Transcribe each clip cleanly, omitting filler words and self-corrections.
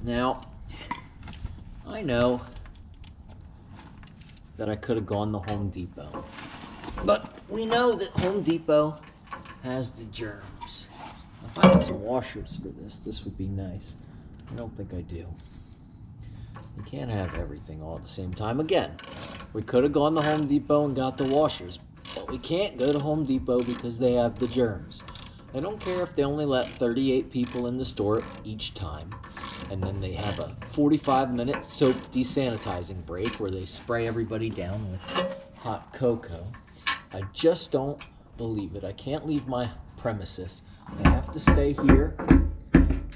Now, I know that I could have gone to Home Depot, but we know that Home Depot has the germs. If I had some washers for this would be nice. I don't think I do. You can't have everything all at the same time. Again, we could have gone to Home Depot and got the washers, but we can't go to Home Depot because they have the germs. I don't care if they only let 38 people in the store each time, and then they have a 45-minute soap desanitizing break where they spray everybody down with hot cocoa. I just don't believe it. I can't leave my premises. I have to stay here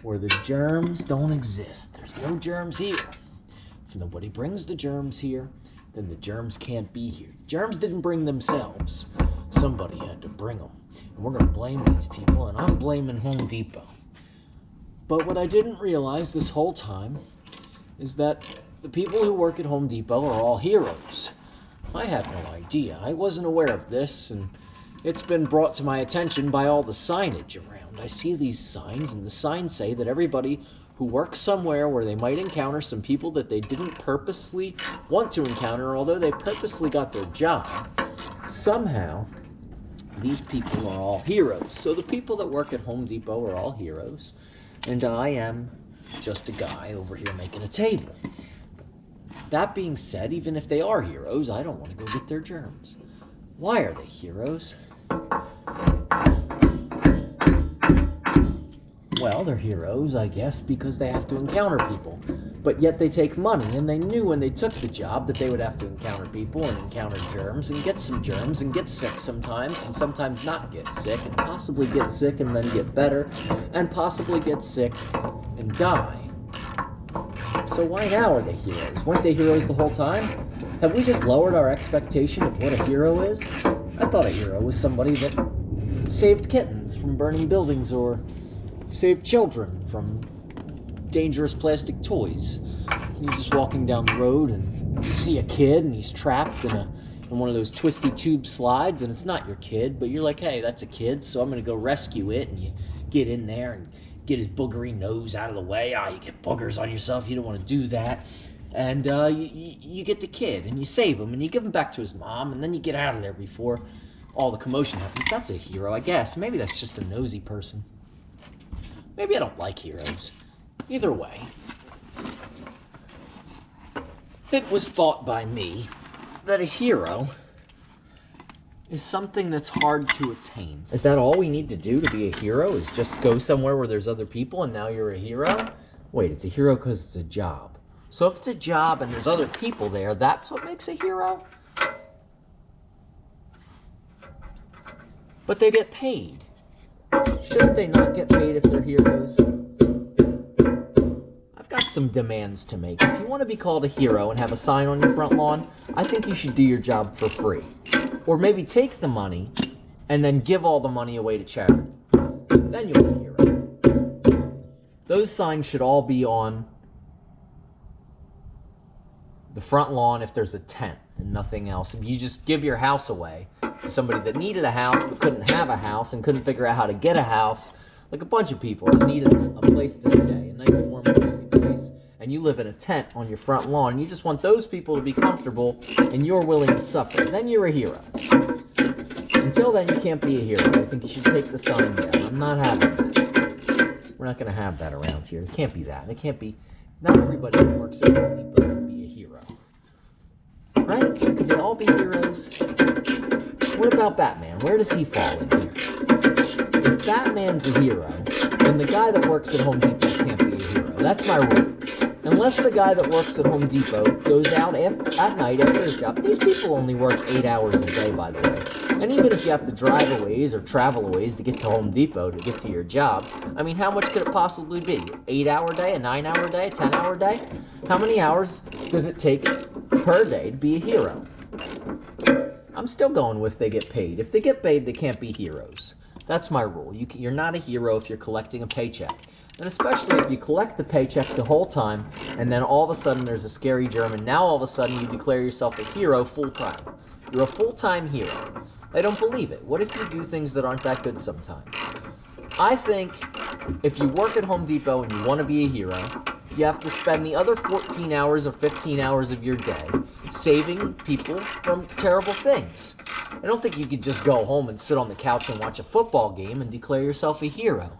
where the germs don't exist. There's no germs here. If nobody brings the germs here, then the germs can't be here. Germs didn't bring themselves. Somebody had to bring them. And we're going to blame these people, and I'm blaming Home Depot. But what I didn't realize this whole time is that the people who work at Home Depot are all heroes. I had no idea. I wasn't aware of this, and it's been brought to my attention by all the signage around. I see these signs, and the signs say that everybody who works somewhere where they might encounter some people that they didn't purposely want to encounter, although they purposely got their job, somehow these people are all heroes. So the people that work at Home Depot are all heroes, and I am just a guy over here making a table. That being said, even if they are heroes, I don't want to go get their germs. Why are they heroes? Well, they're heroes, I guess, because they have to encounter people. But yet they take money, and they knew when they took the job that they would have to encounter people and encounter germs and get some germs and get sick sometimes and sometimes not get sick and possibly get sick and then get better and possibly get sick and die. So why now are they heroes? Weren't they heroes the whole time? Have we just lowered our expectation of what a hero is? I thought a hero was somebody that saved kittens from burning buildings or saved children from dangerous plastic toys. You're just walking down the road and you see a kid and he's trapped in one of those twisty tube slides, and it's not your kid, but you're like, hey, that's a kid, so I'm gonna go rescue it. And you get in there and get his boogery nose out of the way. You get boogers on yourself, you don't want to do that. And you get the kid and you save him and you give him back to his mom, and then you get out of there before all the commotion happens. That's a hero, I guess. Maybe that's just a nosy person. Maybe I don't like heroes. Either way, it was thought by me that a hero is something that's hard to attain. Is that all we need to do to be a hero, is just go somewhere where there's other people and now you're a hero? Wait, it's a hero because it's a job. So if it's a job and there's other people there, that's what makes a hero? But they get paid. Shouldn't they not get paid if they're heroes? I've got some demands to make. If you want to be called a hero and have a sign on your front lawn, I think you should do your job for free. Or maybe take the money and then give all the money away to charity. Then you'll be a hero. Those signs should all be on the front lawn if there's a tent and nothing else. If you just give your house away to somebody that needed a house but couldn't have a house and couldn't figure out how to get a house, like a bunch of people that needed a place to stay, a nice warm cozy place, and you live in a tent on your front lawn, and you just want those people to be comfortable and you're willing to suffer, then you're a hero. Until then, you can't be a hero. I think you should take the sign down. I'm not having that. We're not going to have that around here. It can't be that. It can't be. Not everybody who works at Home Depot can be a hero. Right? Could they all be heroes? What about Batman? Where does he fall in here? If Batman's a hero, then the guy that works at Home Depot can't be a hero. That's my rule. Unless the guy that works at Home Depot goes out at night after his job. These people only work 8 hours a day, by the way. And even if you have to drive a ways or travel a ways to get to Home Depot to get to your job, I mean, how much could it possibly be? 8-hour day, a 9-hour day, a 10-hour day? How many hours does it take per day to be a hero? I'm still going with they get paid. If they get paid, they can't be heroes. That's my rule. You're not a hero if you're collecting a paycheck. And especially if you collect the paycheck the whole time, and then all of a sudden there's a scary germ, and now all of a sudden you declare yourself a hero full-time. You're a full-time hero. They don't believe it. What if you do things that aren't that good sometimes? I think if you work at Home Depot and you want to be a hero, you have to spend the other 14 hours or 15 hours of your day saving people from terrible things. I don't think you could just go home and sit on the couch and watch a football game and declare yourself a hero.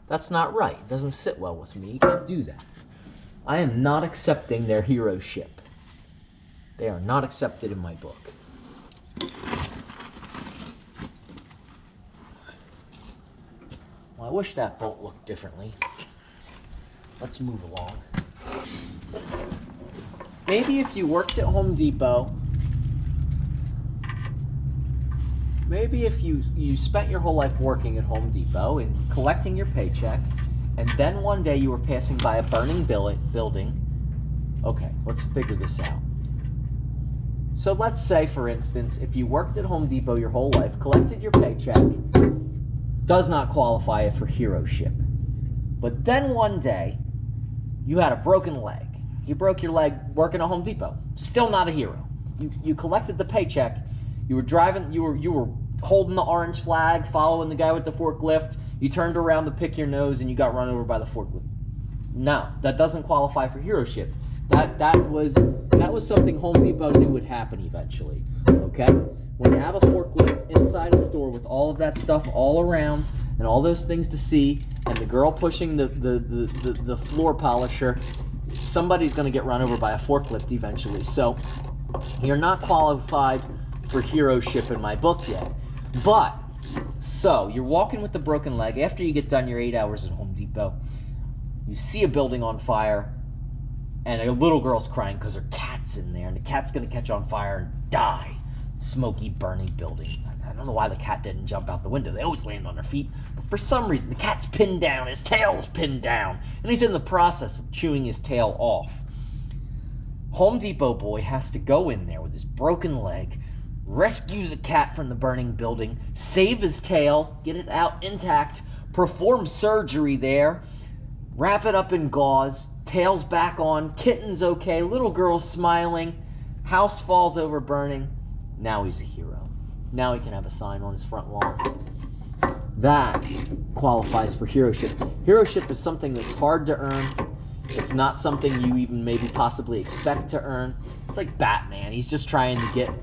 That's not right. It doesn't sit well with me. You can't do that. I am not accepting their heroship. They are not accepted in my book. Well, I wish that bolt looked differently. Let's move along. Maybe if you worked at Home Depot, maybe if you spent your whole life working at Home Depot and collecting your paycheck, and then one day you were passing by a burning building. Okay, let's figure this out. So let's say, for instance, if you worked at Home Depot your whole life, collected your paycheck, does not qualify you for heroship. But then one day, you had a broken leg. You broke your leg working at Home Depot. Still not a hero. You collected the paycheck. You were driving. You were holding the orange flag, following the guy with the forklift. You turned around to pick your nose, and you got run over by the forklift. No, that doesn't qualify for heroship. That was something Home Depot knew would happen eventually. Okay, when you have a forklift inside a store with all of that stuff all around and all those things to see, and the girl pushing the floor polisher, somebody's going to get run over by a forklift eventually. So you're not qualified for heroship in my book yet. But so you're walking with the broken leg after you get done your 8 hours at Home Depot. You see a building on fire, and a little girl's crying because her cat's in there, and the cat's going to catch on fire and die. Smoky, burning building. I don't know why the cat didn't jump out the window. They always land on their feet. But for some reason, the cat's pinned down. His tail's pinned down. And he's in the process of chewing his tail off. Home Depot boy has to go in there with his broken leg, rescue the cat from the burning building, save his tail, get it out intact, perform surgery there, wrap it up in gauze, tail's back on, kitten's okay, little girl's smiling, house falls over burning. Now he's a hero. Now he can have a sign on his front lawn. That qualifies for heroship. Heroship is something that's hard to earn. It's not something you even maybe possibly expect to earn. It's like Batman. He's just trying to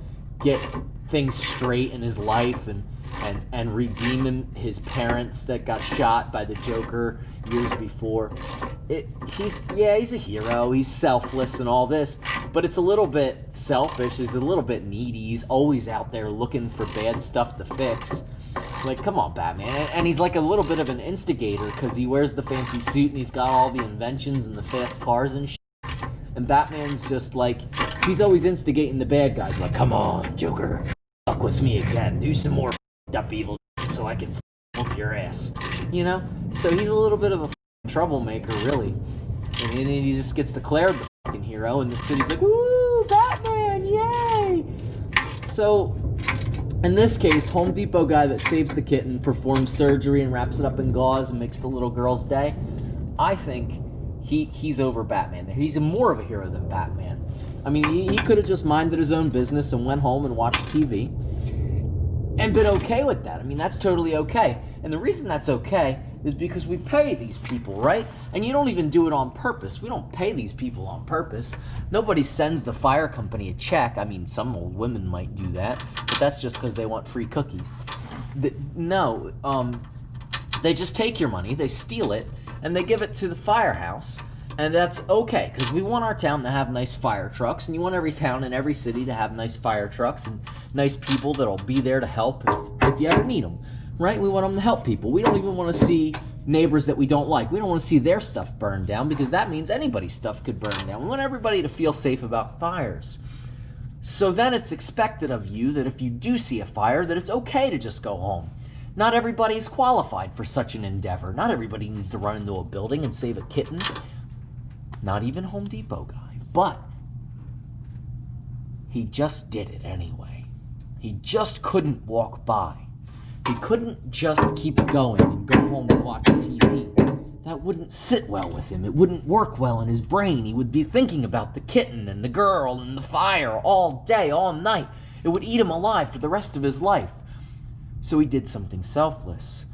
get things straight in his life and redeem his parents that got shot by the Joker years before. He's a hero. He's selfless and all this, but it's a little bit selfish. He's a little bit needy. He's always out there looking for bad stuff to fix. Like, come on, Batman. And he's like a little bit of an instigator because he wears the fancy suit and he's got all the inventions and the fast cars and shit. And Batman's just like, he's always instigating the bad guys. Like, come on, Joker, fuck with me again. Do some more up evil so I can whoop your ass. You know? So he's a little bit of a troublemaker, really. And then he just gets declared the fucking hero, and the city's like, woo, Batman, yay! So, in this case, Home Depot guy that saves the kitten, performs surgery and wraps it up in gauze and makes the little girl's day. I think he's over Batman there. He's more of a hero than Batman. I mean, he could have just minded his own business and went home and watched TV and been okay with that. I mean, that's totally okay. And the reason that's okay is because we pay these people, right? And you don't even do it on purpose. We don't pay these people on purpose. Nobody sends the fire company a check. I mean, some old women might do that, but that's just because they want free cookies. They just take your money, they steal it, and they give it to the firehouse. And that's okay, because we want our town to have nice fire trucks, and you want every town and every city to have nice fire trucks and nice people that'll be there to help if you ever need them, right? We want them to help people. We don't even want to see neighbors that we don't like. We don't want to see their stuff burned down, because that means anybody's stuff could burn down. We want everybody to feel safe about fires. So then it's expected of you that if you do see a fire, that it's okay to just go home. Not everybody is qualified for such an endeavor. Not everybody needs to run into a building and save a kitten. Not even Home Depot guy. But he just did it anyway. He just couldn't walk by. He couldn't just keep going and go home and watch TV. That wouldn't sit well with him. It wouldn't work well in his brain. He would be thinking about the kitten and the girl and the fire all day, all night. It would eat him alive for the rest of his life. So he did something selfless.